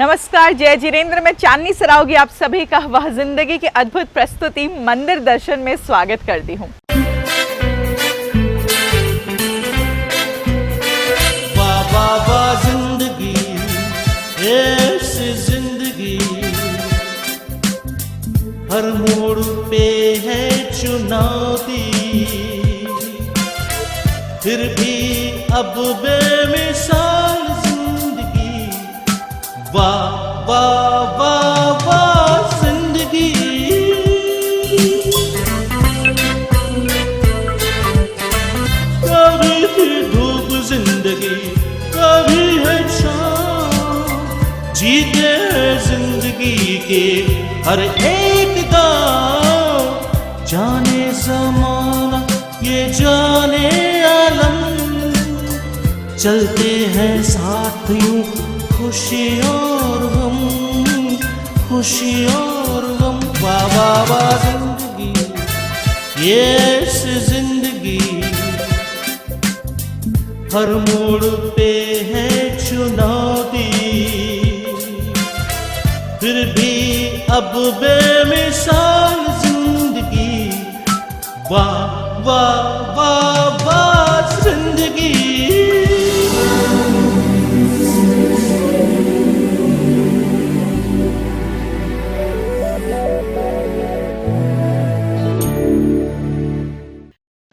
नमस्कार, जय जिनेंद्र। मैं चांदनी सरावगी आप सभी का वह जिंदगी की अद्भुत प्रस्तुति मंदिर दर्शन में स्वागत करती हूँ। वाह वाह वाह जिंदगी, ऐसी जिंदगी, हर मोड़ पे है चुनौती, फिर भी अब बेमिसाल जिंदगी। वाह वाह वाह वाह जिंदगी। कभी थी धूप जिंदगी, कभी है छाँव, जीते हैं जिंदगी के हर एक गाँव। जाने ज़माना ये जाने आलम, चलते हैं साथ यूं खुशी और गम, खुशी और गम। वाह वाह वाह जिंदगी, ये जिंदगी, हर मोड़ पे है चुनौती, फिर भी अब बेमिसाल जिंदगी। वाह वाह वाह वाह जिंदगी।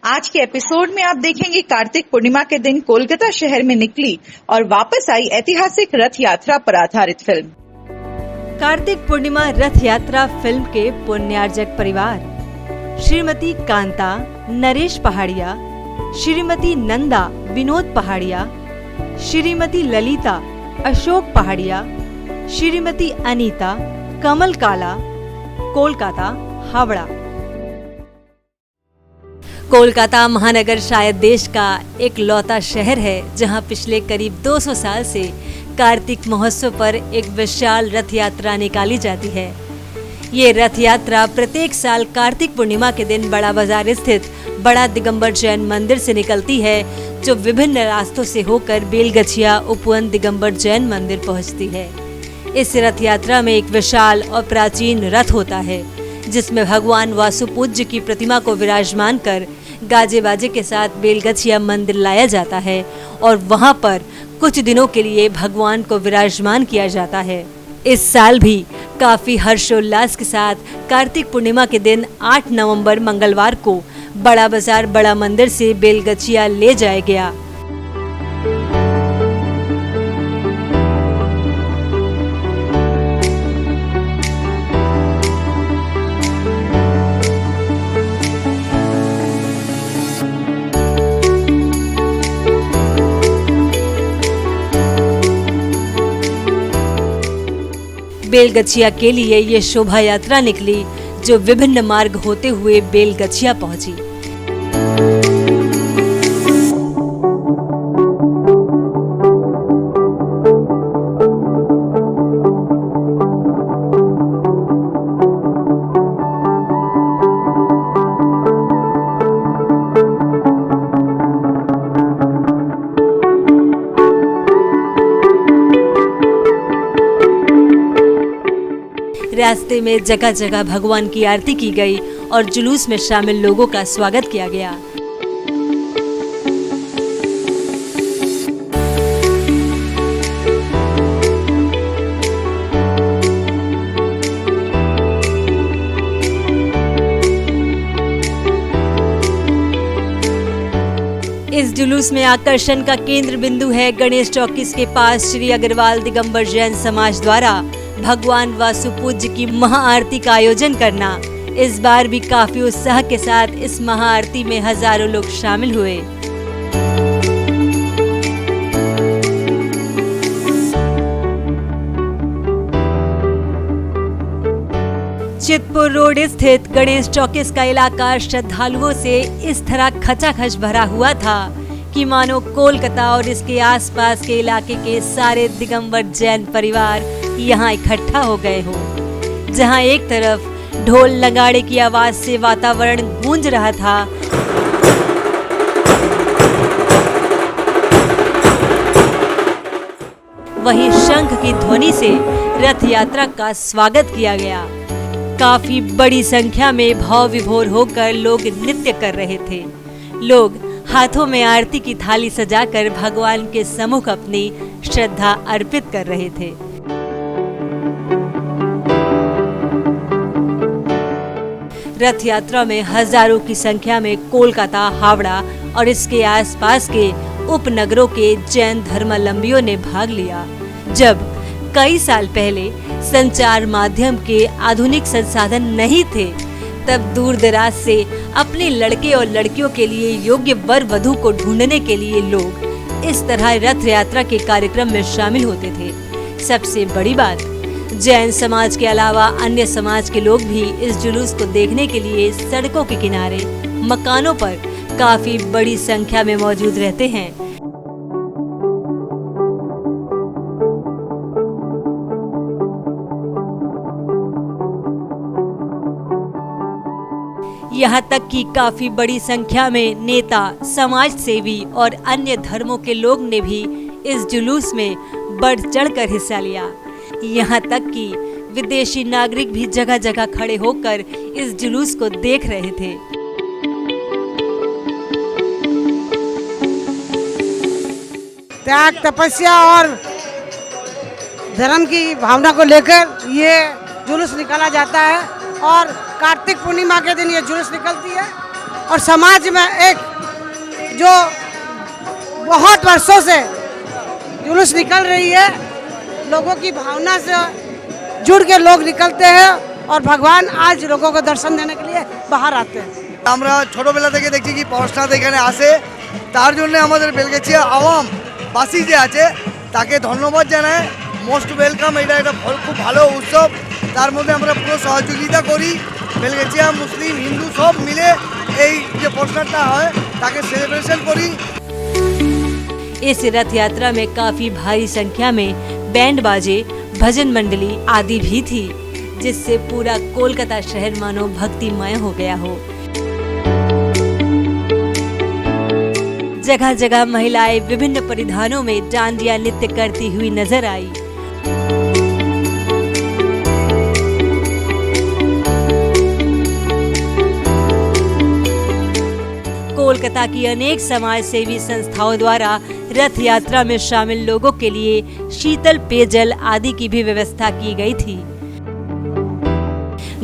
आज के एपिसोड में आप देखेंगे कार्तिक पूर्णिमा के दिन कोलकाता शहर में निकली और वापस आई ऐतिहासिक रथ यात्रा पर आधारित फिल्म। कार्तिक पूर्णिमा रथ यात्रा फिल्म के पुण्यार्जक परिवार श्रीमती कांता नरेश पहाड़िया, श्रीमती नंदा विनोद पहाड़िया, श्रीमती ललिता अशोक पहाड़िया, श्रीमती अनीता कमल काला, कोलकाता हावड़ा। कोलकाता महानगर शायद देश का एक लौता शहर है जहां पिछले करीब 200 साल से कार्तिक महोत्सव पर एक विशाल रथ यात्रा निकाली जाती है। ये रथ यात्रा प्रत्येक साल कार्तिक पूर्णिमा के दिन बड़ा बाजार स्थित बड़ा दिगंबर जैन मंदिर से निकलती है, जो विभिन्न रास्तों से होकर बेलगछिया उपवन दिगंबर जैन मंदिर पहुंचती है। इस रथ यात्रा में एक विशाल और प्राचीन रथ होता है, जिसमें भगवान वासुपूज्य की प्रतिमा को विराजमान कर गाजे बाजे के साथ बेलगछिया मंदिर लाया जाता है और वहां पर कुछ दिनों के लिए भगवान को विराजमान किया जाता है। इस साल भी काफी हर्षोल्लास के साथ कार्तिक पूर्णिमा के दिन 8 नवंबर मंगलवार को बड़ा बाजार बड़ा मंदिर से बेलगछिया ले जाया गया। बेलगछिया के लिए ये शोभा यात्रा निकली, जो विभिन्न मार्ग होते हुए बेलगछिया पहुंची। रास्ते में जगह जगह भगवान की आरती की गई और जुलूस में शामिल लोगों का स्वागत किया गया। इस जुलूस में आकर्षण का केंद्र बिंदु है गणेश टॉकीज के पास श्री अग्रवाल दिगंबर जैन समाज द्वारा भगवान वासुपूज्य की महाआरती का आयोजन करना। इस बार भी काफी उत्साह के साथ इस महाआरती में हजारों लोग शामिल हुए। चितपुर रोड स्थित गणेश चौकीस का इलाका श्रद्धालुओं से इस तरह खचाखच भरा हुआ था कि मानो कोलकाता और इसके आसपास के इलाके के सारे दिगंबर जैन परिवार यहाँ इकट्ठा हो गए हो। जहाँ एक तरफ ढोल नगाड़े की आवाज से वातावरण गूंज रहा था, वहीं शंख की ध्वनि से रथ यात्रा का स्वागत किया गया। काफी बड़ी संख्या में भाव विभोर होकर लोग नृत्य कर रहे थे। लोग हाथों में आरती की थाली सजाकर भगवान के सम्मुख अपनी श्रद्धा अर्पित कर रहे थे। रथ यात्रा में हजारों की संख्या में कोलकाता, हावड़ा और इसके आसपास के उपनगरों के जैन धर्मावलंबियों ने भाग लिया। जब कई साल पहले संचार माध्यम के आधुनिक संसाधन नहीं थे, तब दूर दराज से अपने लड़के और लड़कियों के लिए योग्य वर वधू को ढूंढने के लिए लोग इस तरह रथ यात्रा के कार्यक्रम में शामिल होते थे। सबसे बड़ी बात, जैन समाज के अलावा अन्य समाज के लोग भी इस जुलूस को देखने के लिए सड़कों के किनारे, मकानों पर काफी बड़ी संख्या में मौजूद रहते हैं। यहाँ तक कि काफी बड़ी संख्या में नेता, समाज सेवी और अन्य धर्मों के लोग ने भी इस जुलूस में बढ़ चढ़कर हिस्सा लिया। यहाँ तक कि विदेशी नागरिक भी जगह जगह खड़े होकर इस जुलूस को देख रहे थे। त्याग, तपस्या और धर्म की भावना को लेकर ये जुलूस निकाला जाता है और कार्तिक पूर्णिमा के दिन ये जुलूस निकलती है और समाज में एक जो बहुत वर्षों से जुलूस निकल रही है, लोगों की भावना से जुड़ के लोग निकलते हैं और भगवान आज लोगों को दर्शन देने के लिए बाहर आते हैं। আমরা ছোটবেলা থেকে দেখছি কি পড়াশোনাতে এখানে আসে, তার জন্য আমাদের বেলগাছিয়া আওয়াম বাসী যে আছে তাকে ধন্যবাদ জানায়। মোস্ট ওয়েলকাম, এটা একটা খুব ভালো উৎসব। তার মধ্যে আমরা পুরো সহযোগিতা করি। বেলগাছিয়া মুসলিম হিন্দু সব মিলে এই যে পড়াশোনাটা হয় তাকে সেলিব্রেশন করি। इस रथ यात्रा में काफी भारी संख्या में बैंड बाजे, भजन मंडली आदि भी थी, जिससे पूरा कोलकाता शहर मानो भक्तिमय हो गया हो। जगह जगह महिलाएं विभिन्न परिधानों में डांडिया नृत्य करती हुई नजर आई। कोलकाता की अनेक समाज सेवी संस्थाओं द्वारा रथ यात्रा में शामिल लोगों के लिए शीतल पेयजल आदि की भी व्यवस्था की गई थी।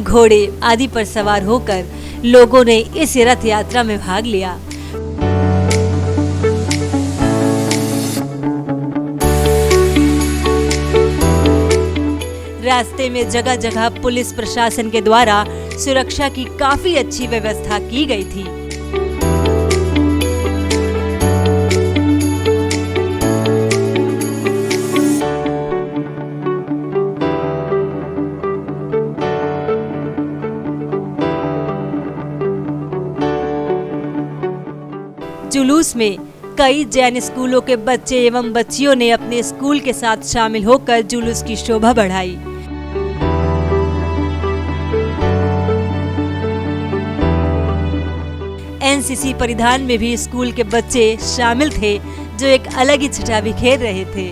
घोड़े आदि पर सवार होकर लोगों ने इस रथ यात्रा में भाग लिया। रास्ते में जगह जगह पुलिस प्रशासन के द्वारा सुरक्षा की काफी अच्छी व्यवस्था की गई थी। जुलूस में कई जैन स्कूलों के बच्चे एवं बच्चियों ने अपने स्कूल के साथ शामिल होकर जुलूस की शोभा बढ़ाई। एनसीसी परिधान में भी स्कूल के बच्चे शामिल थे, जो एक अलग ही छटा बिखेर रहे थे।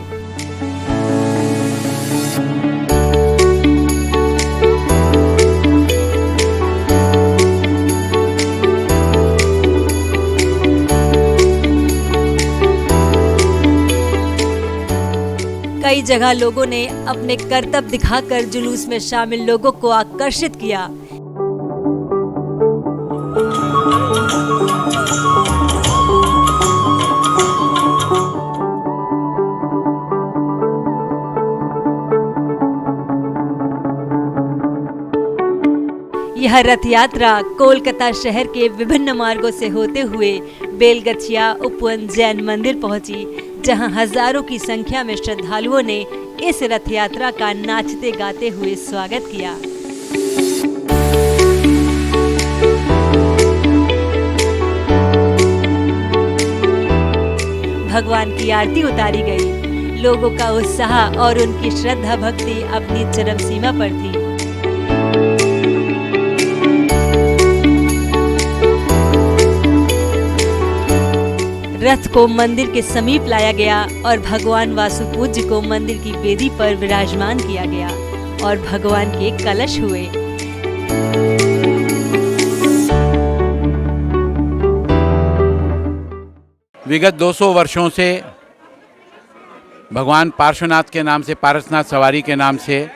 कई जगह लोगों ने अपने करतब दिखाकर जुलूस में शामिल लोगों को आकर्षित किया। यह रथ यात्रा कोलकाता शहर के विभिन्न मार्गों से होते हुए बेलगछिया उपवन जैन मंदिर पहुंची, जहां हजारों की संख्या में श्रद्धालुओं ने इस रथ यात्रा का नाचते गाते हुए स्वागत किया। भगवान की आरती उतारी गई। लोगों का उत्साह और उनकी श्रद्धा भक्ति अपनी चरम सीमा पर थी। रथ को मंदिर के समीप लाया गया और भगवान वासुपूज्य को मंदिर की वेदी पर विराजमान किया गया और भगवान के कलश हुए। विगत 200 वर्षों से भगवान पार्श्वनाथ के नाम से, पारसनाथ सवारी के नाम से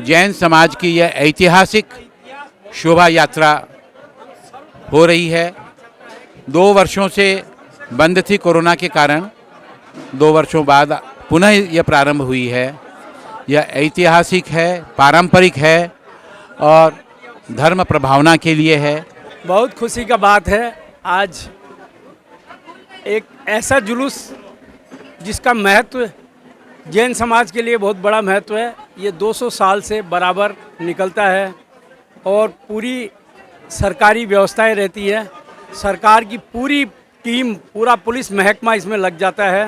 जैन समाज की यह ऐतिहासिक शोभा यात्रा हो रही है। 2 वर्षों से बंद थी कोरोना के कारण, 2 वर्षों बाद पुनः यह प्रारंभ हुई है। यह ऐतिहासिक है, पारंपरिक है और धर्म प्रभावना के लिए है। बहुत खुशी का बात है आज एक ऐसा जुलूस जिसका महत्व जैन समाज के लिए बहुत बड़ा महत्व है। ये 200 साल से बराबर निकलता है और पूरी सरकारी व्यवस्थाएं रहती है। सरकार की पूरी टीम, पूरा पुलिस महकमा इसमें लग जाता है,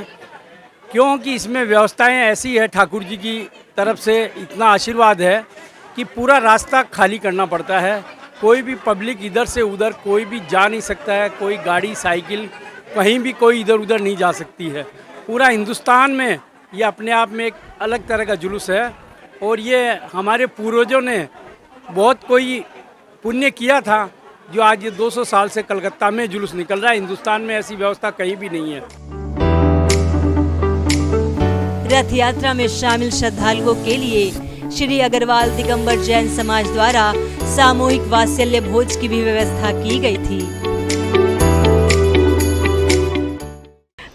क्योंकि इसमें व्यवस्थाएं ऐसी है, ठाकुर जी की तरफ से इतना आशीर्वाद है कि पूरा रास्ता खाली करना पड़ता है। कोई भी पब्लिक इधर से उधर कोई भी जा नहीं सकता है, कोई गाड़ी साइकिल कहीं भी कोई इधर उधर नहीं जा सकती है। पूरा हिंदुस्तान में ये अपने आप में एक अलग तरह का जुलूस है और ये हमारे पूर्वजों ने बहुत कोई पुण्य किया था जो आज ये 200 साल से कलकत्ता में जुलूस निकल रहा है। हिंदुस्तान में ऐसी व्यवस्था कहीं भी नहीं है। रथ यात्रा में शामिल श्रद्धालुओं के लिए श्री अग्रवाल दिगंबर जैन समाज द्वारा सामूहिक वात्सल्य भोज की भी व्यवस्था की गई थी।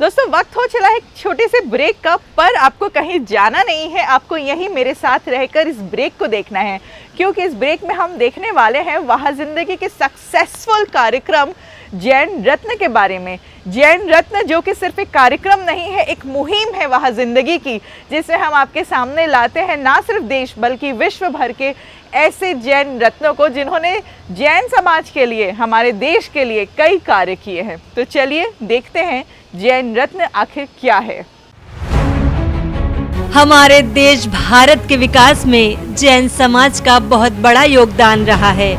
दोस्तों, वक्त हो चला है एक छोटे से ब्रेक का, पर आपको कहीं जाना नहीं है, आपको यहीं मेरे साथ रहकर इस ब्रेक को देखना है, क्योंकि इस ब्रेक में हम देखने वाले हैं वहाँ जिंदगी के सक्सेसफुल कार्यक्रम जैन रत्न के बारे में। जैन रत्न जो कि सिर्फ एक कार्यक्रम नहीं है, एक मुहिम है वहाँ जिंदगी की, जिसमें हम आपके सामने लाते हैं ना सिर्फ देश बल्कि विश्व भर के ऐसे जैन रत्नों को जिन्होंने जैन समाज के लिए, हमारे देश के लिए कई कार्य किए हैं। तो चलिए देखते हैं जैन रत्न आखिर क्या है। हमारे देश भारत के विकास में जैन समाज का बहुत बड़ा योगदान रहा है।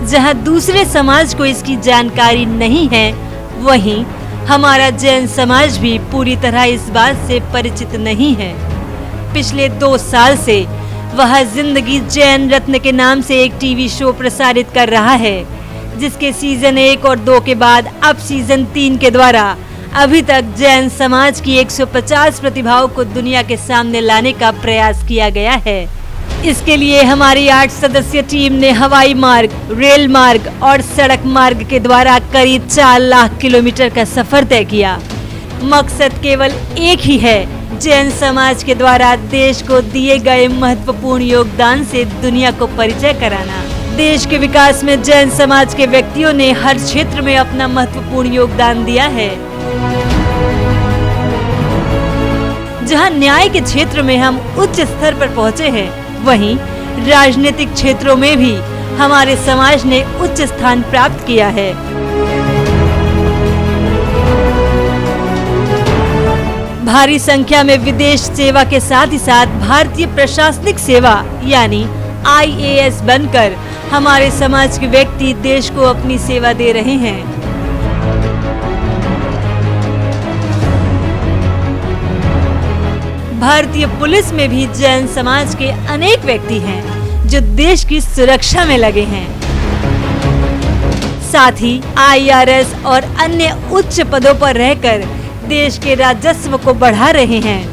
जहां दूसरे समाज को इसकी जानकारी नहीं है, वहीं हमारा जैन समाज भी पूरी तरह इस बात से परिचित नहीं है। पिछले 2 साल से वह जिंदगी जैन रत्न के नाम से एक टीवी शो प्रसारित कर रहा है, जिसके सीजन 1 और 2 के बाद अब सीजन 3 के द्वारा अभी तक जैन समाज की 150 प्रतिभाओं को दुनिया के सामने लाने का प्रयास किया गया है। इसके लिए हमारी 8 सदस्यीय टीम ने हवाई मार्ग, रेल मार्ग और सड़क मार्ग के द्वारा करीब 4 लाख किलोमीटर का सफर तय किया। मकसद केवल एक ही है, जैन समाज के द्वारा देश को दिए गए महत्वपूर्ण योगदान से दुनिया को परिचय कराना। देश के विकास में जैन समाज के व्यक्तियों ने हर क्षेत्र में अपना महत्वपूर्ण योगदान दिया है। जहां न्याय के क्षेत्र में हम उच्च स्तर पर पहुंचे हैं, वहीं राजनीतिक क्षेत्रों में भी हमारे समाज ने उच्च स्थान प्राप्त किया है। भारी संख्या में विदेश सेवा के साथ ही साथ भारतीय प्रशासनिक सेवा यानी IAS बनकर हमारे समाज के व्यक्ति देश को अपनी सेवा दे रहे हैं। भारतीय पुलिस में भी जैन समाज के अनेक व्यक्ति हैं जो देश की सुरक्षा में लगे हैं। साथ ही IRS और अन्य उच्च पदों पर रहकर देश के राजस्व को बढ़ा रहे हैं।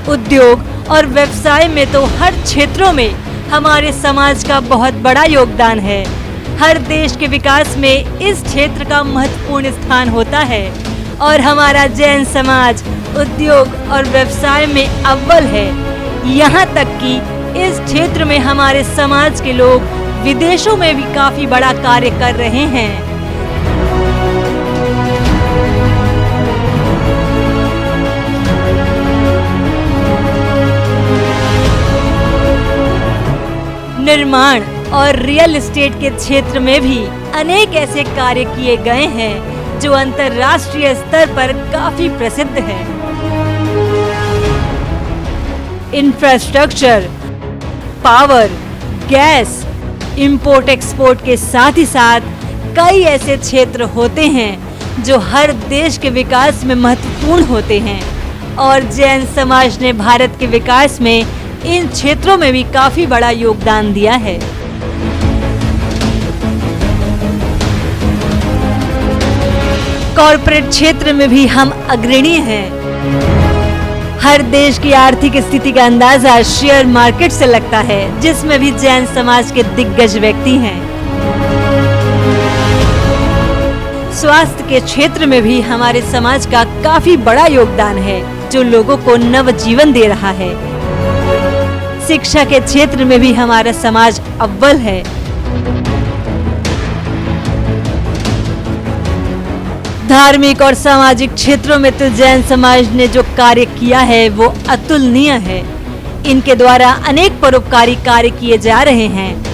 उद्योग और व्यवसाय में तो हर क्षेत्रों में हमारे समाज का बहुत बड़ा योगदान है। हर देश के विकास में इस क्षेत्र का महत्वपूर्ण स्थान होता है और हमारा जैन समाज उद्योग और व्यवसाय में अव्वल है। यहाँ तक कि इस क्षेत्र में हमारे समाज के लोग विदेशों में भी काफी बड़ा कार्य कर रहे हैं। निर्माण और रियल एस्टेट के क्षेत्र में भी अनेक ऐसे कार्य किए गए हैं जो अंतर्राष्ट्रीय स्तर पर काफी प्रसिद्ध है। Infrastructure, power, gas, import export के साथ ही साथ कई ऐसे क्षेत्र होते हैं जो हर देश के विकास में महत्वपूर्ण होते हैं और जैन समाज ने भारत के विकास में इन क्षेत्रों में भी काफी बड़ा योगदान दिया है। कॉरपोरेट क्षेत्र में भी हम अग्रणी हैं। हर देश की आर्थिक स्थिति का अंदाजा शेयर मार्केट से लगता है, जिसमें भी जैन समाज के दिग्गज व्यक्ति हैं। स्वास्थ्य के क्षेत्र में भी हमारे समाज का काफी बड़ा योगदान है, जो लोगों को नव जीवन दे रहा है। शिक्षा के क्षेत्र में भी हमारा समाज अव्वल है। धार्मिक और सामाजिक क्षेत्रों में तो जैन समाज ने जो कार्य किया है वो अतुलनीय है। इनके द्वारा अनेक परोपकारी कार्य किए जा रहे हैं।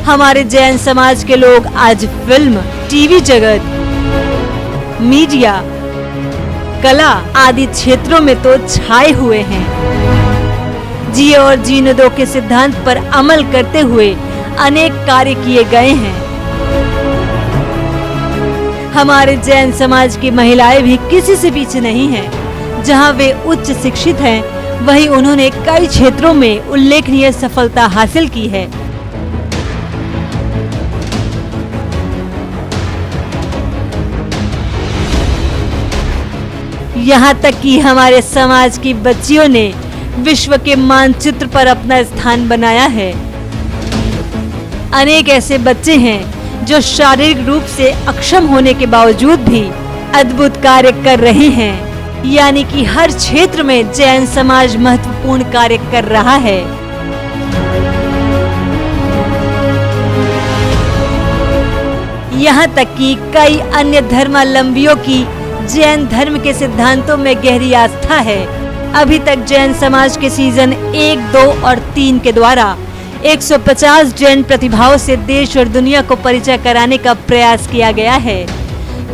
हमारे जैन समाज के लोग आज फिल्म, टीवी जगत, मीडिया, कला आदि क्षेत्रों में तो छाए हुए हैं। जिए और जीने दो के सिद्धांत पर अमल करते हुए अनेक कार्य किए गए हैं। हमारे जैन समाज की महिलाएं भी किसी से पीछे नहीं हैं। जहां वे उच्च शिक्षित हैं, वहीं उन्होंने कई क्षेत्रों में उल्लेखनीय सफलता हासिल की है। यहाँ तक कि हमारे समाज की बच्चियों ने विश्व के मानचित्र पर अपना स्थान बनाया है। अनेक ऐसे बच्चे हैं जो शारीरिक रूप से अक्षम होने के बावजूद भी अद्भुत कार्य कर रहे हैं। यानी कि हर क्षेत्र में जैन समाज महत्वपूर्ण कार्य कर रहा है। यहाँ तक कि कई अन्य धर्मावलंबियों की जैन धर्म के सिद्धांतों में गहरी आस्था है। अभी तक जैन समाज के सीजन 1, 2 और 3 के द्वारा 150 जैन प्रतिभाओं से देश और दुनिया को परिचय कराने का प्रयास किया गया है।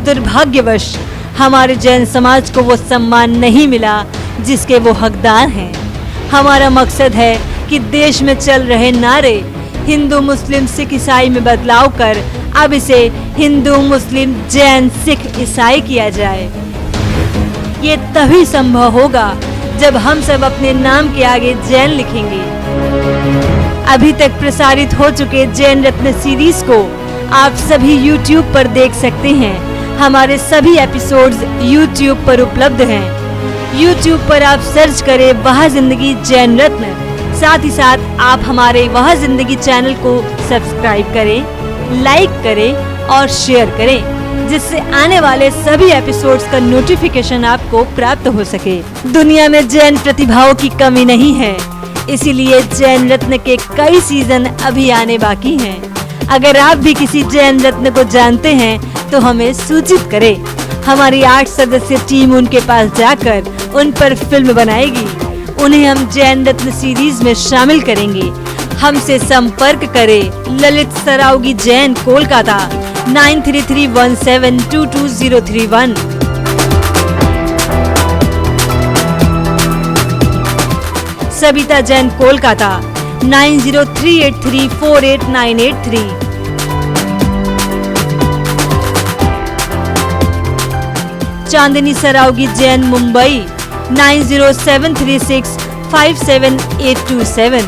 दुर्भाग्यवश हमारे जैन समाज को वो सम्मान नहीं मिला जिसके वो हकदार हैं। हमारा मकसद है कि देश में चल रहे नारे हिंदू, मुस्लिम, सिख, ईसाई में बदलाव कर अब इसे हिंदू, मुस्लिम, जैन, सिख, ईसाई किया जाए। ये तभी संभव होगा जब हम सब अपने नाम के आगे जैन लिखेंगे। अभी तक प्रसारित हो चुके जैन रत्न सीरीज को आप सभी YouTube पर देख सकते हैं। हमारे सभी एपिसोड्स YouTube पर उपलब्ध हैं। YouTube पर आप सर्च करें वह जिंदगी जैन रत्न। साथ ही साथ आप हमारे वह जिंदगी चैनल को सब्सक्राइब करें, लाइक करें और शेयर करें, जिससे आने वाले सभी एपिसोड्स का नोटिफिकेशन आपको प्राप्त हो सके। दुनिया में जैन प्रतिभाओं की कमी नहीं है, इसीलिए जैन रत्न के कई सीजन अभी आने बाकी हैं। अगर आप भी किसी जैन रत्न को जानते हैं तो हमें सूचित करें। हमारी 8 सदस्य टीम उनके पास जाकर उन पर फिल्म बनाएगी। उन्हें हम जैन रत्न सीरीज में शामिल करेंगे। हमसे संपर्क करें ललित सरावगी जैन, कोलकाता 9331722031। सबिता जैन, कोलकाता 9038348983। चांदनी सरावगी जैन, मुंबई 9073657827।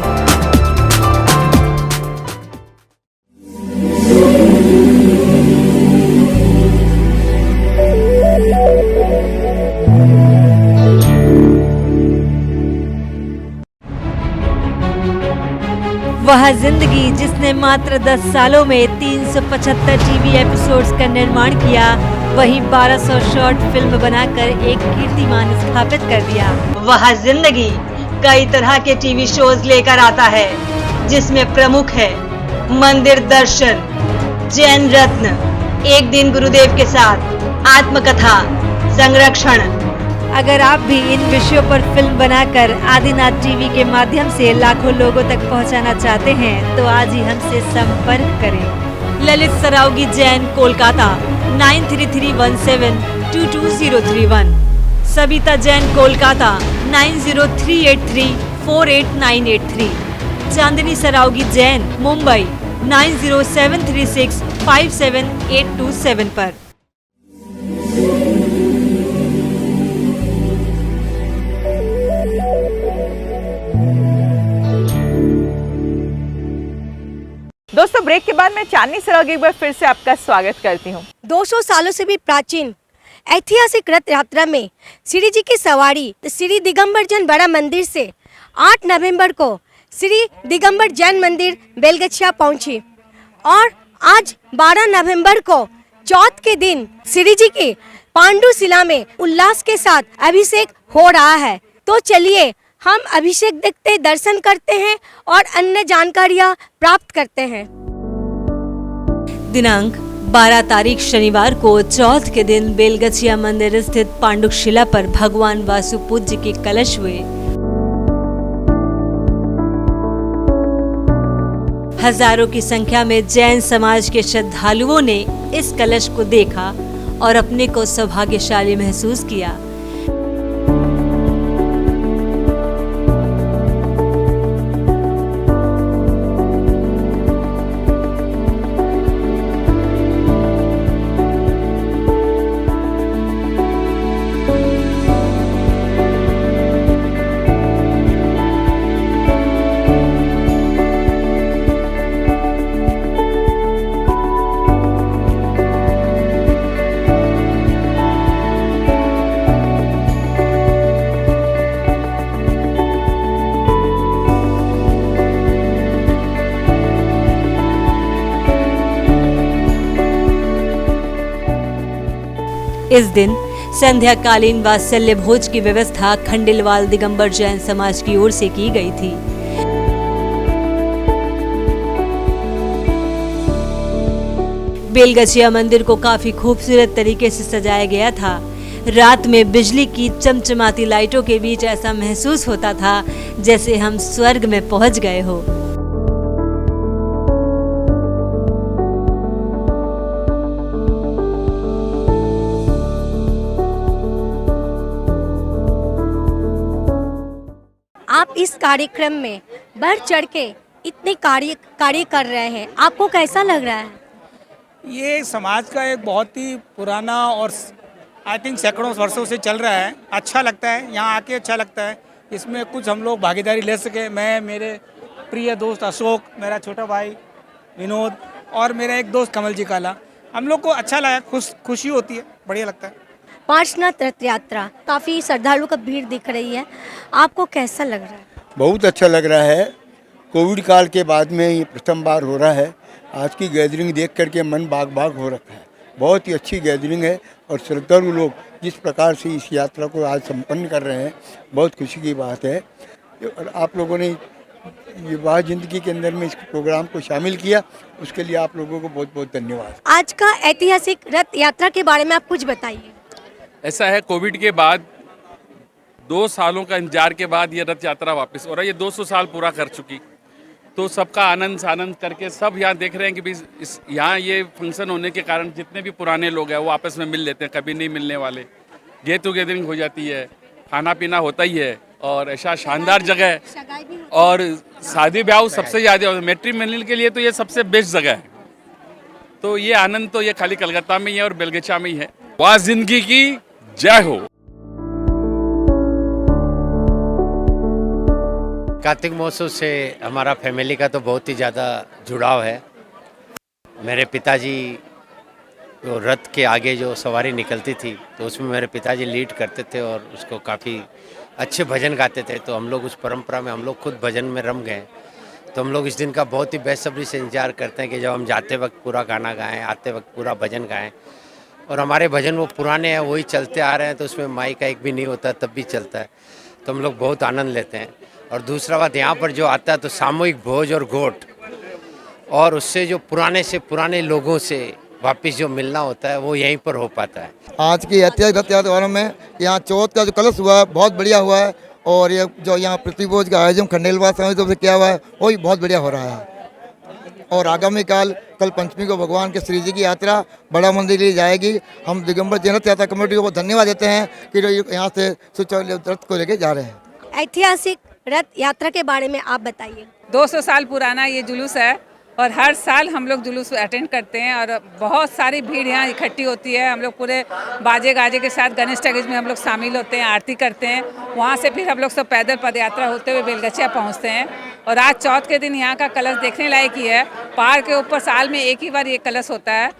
वह जिंदगी जिसने मात्र 10 सालों में 375 टीवी एपिसोड्स का निर्माण किया, वहीं 1200 शॉर्ट फिल्म बनाकर एक कीर्तिमान स्थापित कर दिया। वह जिंदगी कई तरह के टीवी शोज लेकर आता है, जिसमें प्रमुख है मंदिर दर्शन, जैन रत्न, एक दिन गुरुदेव के साथ, आत्मकथा, संरक्षण। अगर आप भी इन विषयों पर फिल्म बनाकर आदिनाथ टीवी के माध्यम से लाखों लोगों तक पहुंचाना चाहते हैं तो आज ही हमसे संपर्क करें। ललित सरावगी जैन, कोलकाता 9331722031। सबिता जैन, कोलकाता 9038348983। चांदनी सरावगी जैन, मुंबई 9073657827 पर। दोस्तों ब्रेक के बाद मैं चांदनी सराग एक बार फिर से आपका स्वागत करती हूँ। 200 सालों से भी प्राचीन ऐतिहासिक रथ यात्रा में श्री जी की सवारी श्री दिगंबर जैन बड़ा मंदिर से 8 नवंबर को श्री दिगंबर जैन मंदिर बेलगछिया पहुंची और आज 12 नवंबर को चौथ के दिन श्री जी की पांडुशिला में उल्लास के साथ अभिषेक हो रहा है। तो चलिए हम अभिषेक देखते, दर्शन करते हैं और अन्य जानकारियाँ प्राप्त करते हैं। दिनांक 12 तारीख शनिवार को चौथ के दिन बेलगछिया मंदिर स्थित पांडुशिला पर भगवान वासु पूज्य के कलश हुए। हजारों की संख्या में जैन समाज के श्रद्धालुओं ने इस कलश को देखा और अपने को सौभाग्यशाली महसूस किया। इस दिन संध्याकालीन वात्सल्य भोज की व्यवस्था खंडेलवाल दिगंबर जैन समाज की ओर से की गई थी। बेलगछिया मंदिर को काफी खूबसूरत तरीके से सजाया गया था। रात में बिजली की चमचमाती लाइटों के बीच ऐसा महसूस होता था जैसे हम स्वर्ग में पहुंच गए हो। आप इस कार्यक्रम में बढ़ चढ़ के इतने कार्य कर रहे हैं, आपको कैसा लग रहा है? ये समाज का एक बहुत ही पुराना और आई थिंक सैकड़ों वर्षों से चल रहा है। अच्छा लगता है, यहाँ आके अच्छा लगता है। इसमें कुछ हम लोग भागीदारी ले सके, मैं, मेरे प्रिय दोस्त अशोक, मेरा छोटा भाई विनोद और मेरा एक दोस्त कमल जी काला, हम लोग को अच्छा लगा, खुशी होती है, बढ़िया लगता है। पार्श्वनाथ रथ यात्रा काफ़ी श्रद्धालुओं का भीड़ दिख रही है, आपको कैसा लग रहा है? बहुत अच्छा लग रहा है। कोविड काल के बाद में ये प्रथम बार हो रहा है। आज की गैदरिंग देख करके मन बाग बाग हो रखा है। बहुत ही अच्छी गैदरिंग है और श्रद्धालु लोग जिस प्रकार से इस यात्रा को आज संपन्न कर रहे हैं, बहुत खुशी की बात है। और आप लोगों ने ये वाह जिंदगी के अंदर में इस प्रोग्राम को शामिल किया, उसके लिए आप लोगों को बहुत बहुत धन्यवाद। आज का ऐतिहासिक रथ यात्रा के बारे में आप कुछ बताइए। ऐसा है, कोविड के बाद 2 सालों का इंतजार के बाद ये रथ यात्रा वापस हो रहा है। ये 200 साल पूरा कर चुकी, तो सबका आनंद करके सब यहाँ देख रहे हैं कि भी इस यहाँ ये फंक्शन होने के कारण जितने भी पुराने लोग हैं वो आपस में मिल लेते हैं, कभी नहीं मिलने वाले। गेट टुगेदरिंग हो जाती है, खाना पीना होता ही है और ऐसा शानदार जगह है। और शादी ब्याह सबसे ज़्यादा होता है, मैट्रिमोनियल के लिए तो ये सबसे बेस्ट जगह है। तो ये आनंद तो ये खाली कलकत्ता में ही है और बेलगछिया में ही है। वाह जिंदगी की जय हो। कार्तिक महोत्सव से हमारा फैमिली का तो बहुत ही ज़्यादा जुड़ाव है। मेरे पिताजी जो रथ के आगे जो सवारी निकलती थी तो उसमें मेरे पिताजी लीड करते थे और उसको काफ़ी अच्छे भजन गाते थे। तो हम लोग उस परंपरा में हम लोग खुद भजन में रम गए। तो हम लोग इस दिन का बहुत ही बेसब्री से इंतजार करते हैं कि जब हम जाते वक्त पूरा गाना गाएं, आते वक्त पूरा भजन गाएं। और हमारे भजन वो पुराने हैं, वही चलते आ रहे हैं, तो उसमें माइक का एक भी नहीं होता, तब भी चलता है। तो हम लोग बहुत आनंद लेते हैं। और दूसरा बात, यहाँ पर जो आता है तो सामूहिक भोज और घोट, और उससे जो पुराने से पुराने लोगों से वापस जो मिलना होता है वो यहीं पर हो पाता है। आज की ऐतिहासिक रथ यात्रा में यहाँ चौथ का जो कलश हुआ है बहुत बढ़िया हुआ है, और ये जो यहाँ प्रतिभोज का आयोजन खंडेलवाल समिति से किया हुआ है वो भी बहुत बढ़िया हो रहा है। और आगामी काल कल पंचमी को भगवान के श्री जी की यात्रा बड़ा मंदिर ले जाएगी। हम दिगंबर जैन रथ यात्रा कमेटी को बहुत धन्यवाद देते हैं कि यहाँ से सुचारू रथ को लेके जा रहे हैं। ऐतिहासिक रथ यात्रा के बारे में आप बताइए। 200 साल पुराना ये जुलूस है और हर साल हम लोग जुलूस अटेंड करते हैं और बहुत सारी भीड़ यहाँ इकट्ठी होती है। हम लोग पूरे बाजे गाजे के साथ गणेश टगीज में हम लोग शामिल होते हैं, आरती करते हैं। वहाँ से फिर हम लोग सब पैदल पदयात्रा होते हुए बेलगछिया पहुँचते हैं। और आज चौथ के दिन यहाँ का कलश देखने लायक ही है। पहाड़ के ऊपर साल में एक ही बार ये कलश होता है।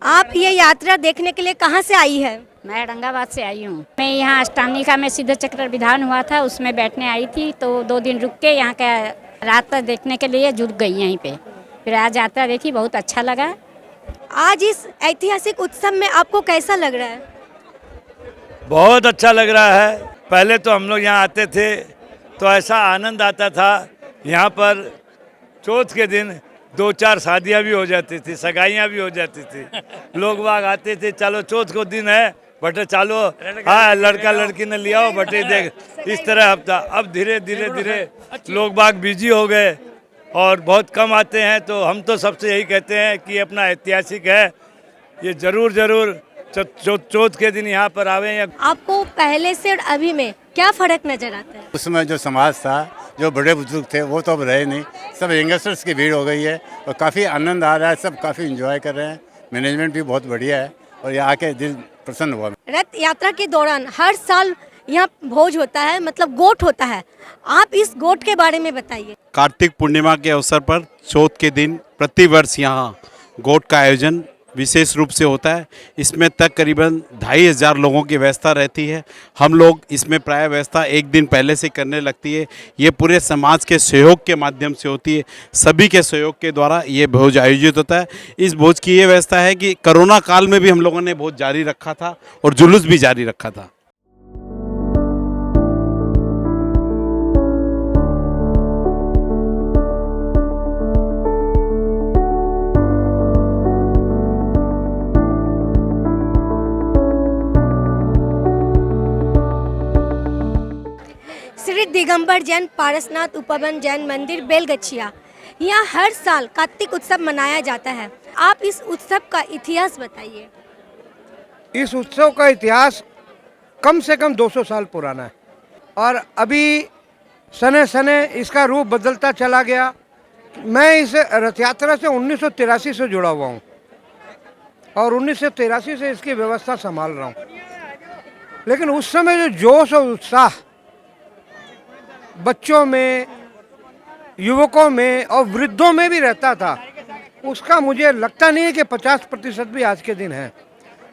आप ये यात्रा देखने के लिए कहाँ से आई है? मैं औरंगाबाद से आई हूँ। मैं यहाँ अष्टांगिका में सिद्ध चक्र विधान हुआ था, उसमें बैठने आई थी, तो 2 दिन रुक के यहाँ का रात तक देखने के लिए जुट गई यहीं पे। फिर आज यात्रा देखी, बहुत अच्छा लगा। आज इस ऐतिहासिक उत्सव में आपको कैसा लग रहा है? बहुत अच्छा लग रहा है। पहले तो हम लोग यहाँ आते थे तो ऐसा आनंद आता था। यहाँ पर चौथ के दिन 2-4 शादियाँ भी हो जाती थी, सगाइयाँ भी हो जाती थी। लोग बाग आते थे, चलो चौथ को दिन है बटे चलो, हाँ लड़का लड़की ने लिया हो बटे देख, इस तरह हफ्ता। अब धीरे धीरे धीरे लोग बाग बिजी हो गए और बहुत कम आते हैं। तो हम तो सबसे यही कहते हैं कि अपना ऐतिहासिक है, ये जरूर चौथ के दिन यहाँ पर आवे। आपको पहले से और अभी में क्या फर्क नजर आता है? उसमें जो समाज था, जो बड़े बुजुर्ग थे, वो तो अब रहे नहीं। सब यंगस्टर्स की भीड़ हो गई है और काफ़ी आनंद आ रहा है। सब काफ़ी एंजॉय कर रहे हैं। मैनेजमेंट भी बहुत बढ़िया है और यहाँ आके दिल प्रसन्न हुआ। रथ यात्रा के दौरान हर साल यहाँ भोज होता है, मतलब गोट होता है। आप इस गोट के बारे में बताइए। कार्तिक पूर्णिमा के अवसर पर चौथ के दिन प्रतिवर्ष यहाँ गोट का आयोजन विशेष रूप से होता है। इसमें तक करीबन 2500 लोगों की व्यवस्था रहती है। हम लोग इसमें प्राय व्यवस्था 1 दिन पहले से करने लगती है। ये पूरे समाज के सहयोग के माध्यम से होती है। सभी के सहयोग के द्वारा ये भोज आयोजित होता है। इस भोज की ये व्यवस्था है कि कोरोना काल में भी हम लोगों ने भोज जारी रखा था और जुलूस भी जारी रखा था। श्री दिगंबर जैन पारसनाथ उपवन जैन मंदिर बेलगछिया, यहाँ हर साल कार्तिक उत्सव मनाया जाता है। आप इस उत्सव का इतिहास बताइए। इस उत्सव का इतिहास कम से कम 200 साल पुराना है और अभी सने सने इसका रूप बदलता चला गया। मैं इस रथ यात्रा से 1983 से जुड़ा हुआ हूँ और 1983 से इसकी व्यवस्था संभाल रहा हूँ। लेकिन उस समय जो जोश और उत्साह बच्चों में, युवकों में और वृद्धों में भी रहता था, उसका मुझे लगता नहीं है कि 50% भी आज के दिन है।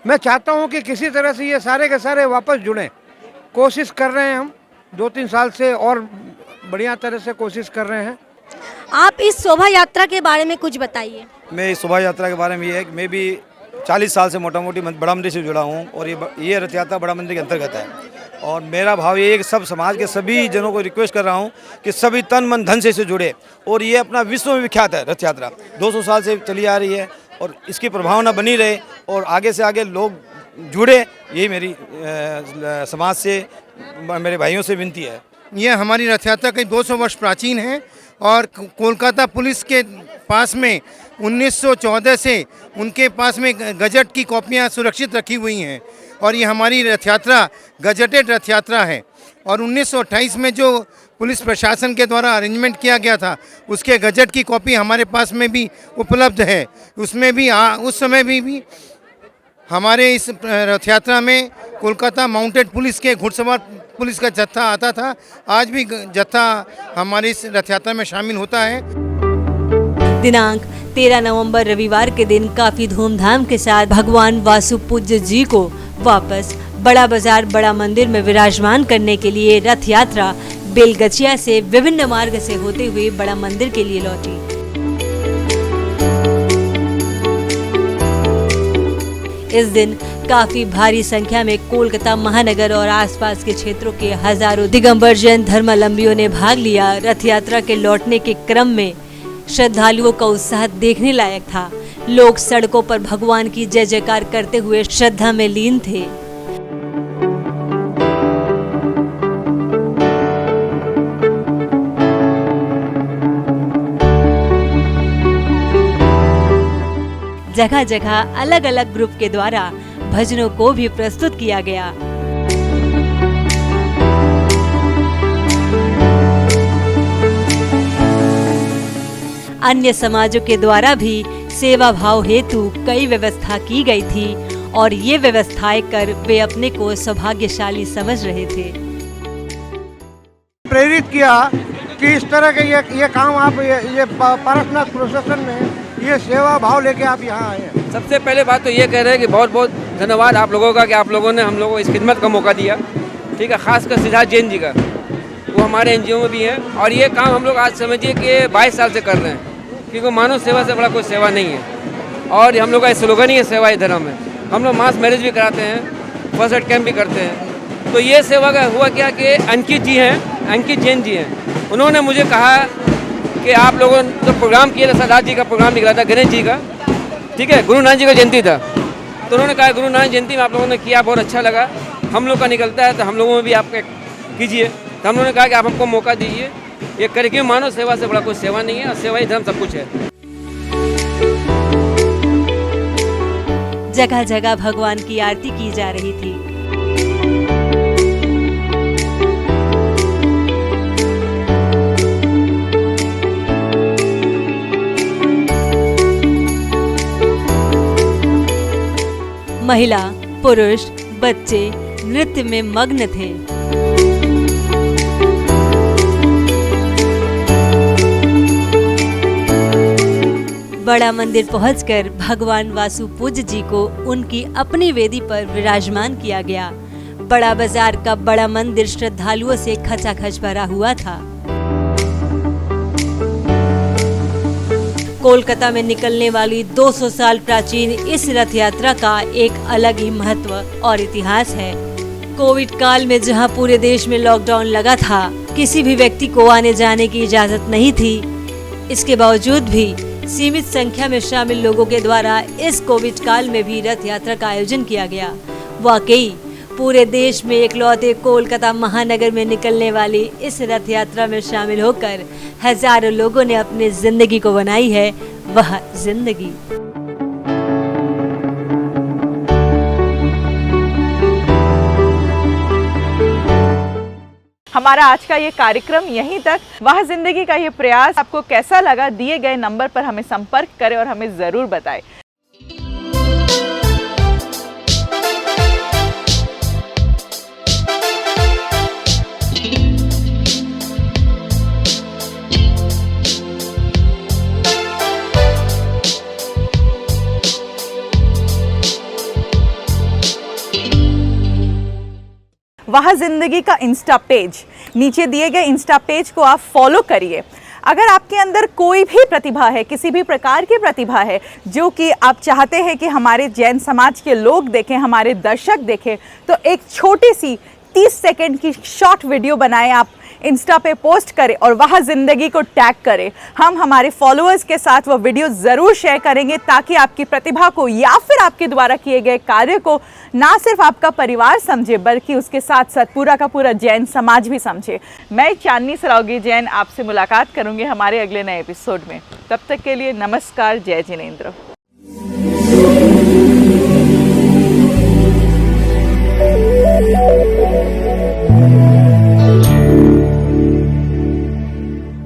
मैं चाहता हूं कि किसी तरह से ये सारे के सारे वापस जुड़ें। कोशिश कर रहे हैं हम 2-3 साल से और बढ़िया तरह से कोशिश कर रहे हैं। आप इस शोभा यात्रा के बारे में कुछ बताइए। मैं इस शोभा यात्रा के बारे में ये है कि मैं भी 40 साल से मोटा मोटी बड़ा मंदिर से जुड़ा हूँ और ये रथ यात्रा बड़ा मंदिर के अंतर्गत है। और मेरा भाव ये है कि सब समाज के सभी जनों को रिक्वेस्ट कर रहा हूँ कि सभी तन मन धन से इसे जुड़े। और ये अपना विश्व में विख्यात है रथ यात्रा, 200 साल से चली आ रही है और इसकी प्रभावना बनी रहे और आगे से आगे लोग जुड़े, यही मेरी समाज से, मेरे भाइयों से विनती है। ये हमारी रथ यात्रा कई 200 वर्ष प्राचीन है और कोलकाता पुलिस के पास में 1914 से उनके पास में गजट की कॉपियाँ सुरक्षित रखी हुई हैं और ये हमारी रथ यात्रा गजटेड रथ यात्रा है। और 1928 में जो पुलिस प्रशासन के द्वारा अरेंजमेंट किया गया था उसके गजट की कॉपी हमारे पास में भी उपलब्ध है। उसमें भी उस समय भी हमारे इस रथ यात्रा में कोलकाता माउंटेड पुलिस के घुड़सवार पुलिस का जत्था आता था। आज भी जत्था हमारी इस रथ यात्रा में शामिल होता है। दिनांक 13 नवंबर रविवार के दिन काफी धूमधाम के साथ भगवान वासु पूज्य जी को वापस बड़ा बाजार बड़ा मंदिर में विराजमान करने के लिए रथ यात्रा बेलगछिया से विभिन्न मार्ग से होते हुए बड़ा मंदिर के लिए लौटी। इस दिन काफी भारी संख्या में कोलकाता महानगर और आसपास के क्षेत्रों के हजारों दिगंबर जैन धर्मावलंबियों ने भाग लिया। रथ यात्रा के लौटने के क्रम में श्रद्धालुओं का उत्साह देखने लायक था। लोग सड़कों पर भगवान की जय जयकार करते हुए श्रद्धा में लीन थे। जगह जगह अलग अलग ग्रुप के द्वारा भजनों को भी प्रस्तुत किया गया। अन्य समाजों के द्वारा भी सेवा भाव हेतु कई व्यवस्था की गई थी और ये व्यवस्थाएं कर वे अपने को सौभाग्यशाली समझ रहे थे। प्रेरित किया कि इस तरह के ये काम आप ये पारसनाथ प्रोसेसन में ये सेवा भाव लेके आप यहाँ आए हैं। सबसे पहले बात तो ये कह रहे हैं कि बहुत बहुत धन्यवाद आप लोगों का कि आप लोगों ने हम लोगों को इस खिदमत का मौका दिया। ठीक है, खासकर सिद्धार्थ जैन जी का, वो हमारे एनजीओ में भी हैं और ये काम हम लोग आज समझिए कि 22 साल से कर रहे हैं, क्योंकि मानव सेवा से बड़ा कोई सेवा नहीं है। और हम लोग का स्लोगन ही है सेवा ही धर्म है। हम लोग मास मैरिज भी कराते हैं, फर्स्ट एड कैंप भी करते हैं। तो ये सेवा का हुआ क्या कि अंकित जी हैं, अंकित जैन जी हैं, उन्होंने मुझे कहा कि आप लोगों ने तो प्रोग्राम किया था, सरदार जी का प्रोग्राम निकला था, गणेश जी का, ठीक है, गुरु नानक जी का जयंती था। तो उन्होंने कहा गुरु नानक जयंती में आप लोगों ने किया, बहुत अच्छा लगा, हम लोग का निकलता है तो हम लोगों में भी आप कीजिए। तो हम लोगों ने कहा कि आप हमको मौका दीजिए ये करके, क्यों मानव सेवा से बड़ा कोई सेवा नहीं है और सेवा ही धर्म सब कुछ है। जगह जगह भगवान की आरती की जा रही थी। महिला, पुरुष, बच्चे नृत्य में मग्न थे। बड़ा मंदिर पहुंचकर भगवान वासु पूज्य जी को उनकी अपनी वेदी पर विराजमान किया गया। बड़ा बाजार का बड़ा मंदिर श्रद्धालुओं से खचाखच भरा हुआ था। कोलकाता में निकलने वाली 200 साल प्राचीन इस रथ यात्रा का एक अलग ही महत्व और इतिहास है। कोविड काल में जहां पूरे देश में लॉकडाउन लगा था, किसी भी व्यक्ति को आने जाने की इजाजत नहीं थी, इसके बावजूद भी सीमित संख्या में शामिल लोगों के द्वारा इस कोविड काल में भी रथ यात्रा का आयोजन किया गया। वाकई पूरे देश में इकलौते कोलकाता महानगर में निकलने वाली इस रथ यात्रा में शामिल होकर हजारों लोगों ने अपनी जिंदगी को बनाई है वह जिंदगी। हमारा आज का ये कार्यक्रम यहीं तक। वह जिंदगी का ये प्रयास आपको कैसा लगा, दिए गए नंबर पर हमें संपर्क करें और हमें जरूर बताएं। वह जिंदगी का इंस्टा पेज, नीचे दिए गए इंस्टा पेज को आप फॉलो करिए। अगर आपके अंदर कोई भी प्रतिभा है, किसी भी प्रकार की प्रतिभा है जो कि आप चाहते हैं कि हमारे जैन समाज के लोग देखें, हमारे दर्शक देखें, तो एक छोटी सी 30 सेकंड की शॉर्ट वीडियो बनाएं, आप इंस्टा पे पोस्ट करें और वह जिंदगी को टैग करें। हम हमारे फॉलोअर्स के साथ वो वीडियो ज़रूर शेयर करेंगे ताकि आपकी प्रतिभा को या फिर आपके द्वारा किए गए कार्य को ना सिर्फ आपका परिवार समझे बल्कि उसके साथ साथ पूरा का पूरा जैन समाज भी समझे। मैं चांदनी सरावगी जैन आपसे मुलाकात करूंगी हमारे अगले नए एपिसोड में। तब तक के लिए नमस्कार, जय जिनेंद्र।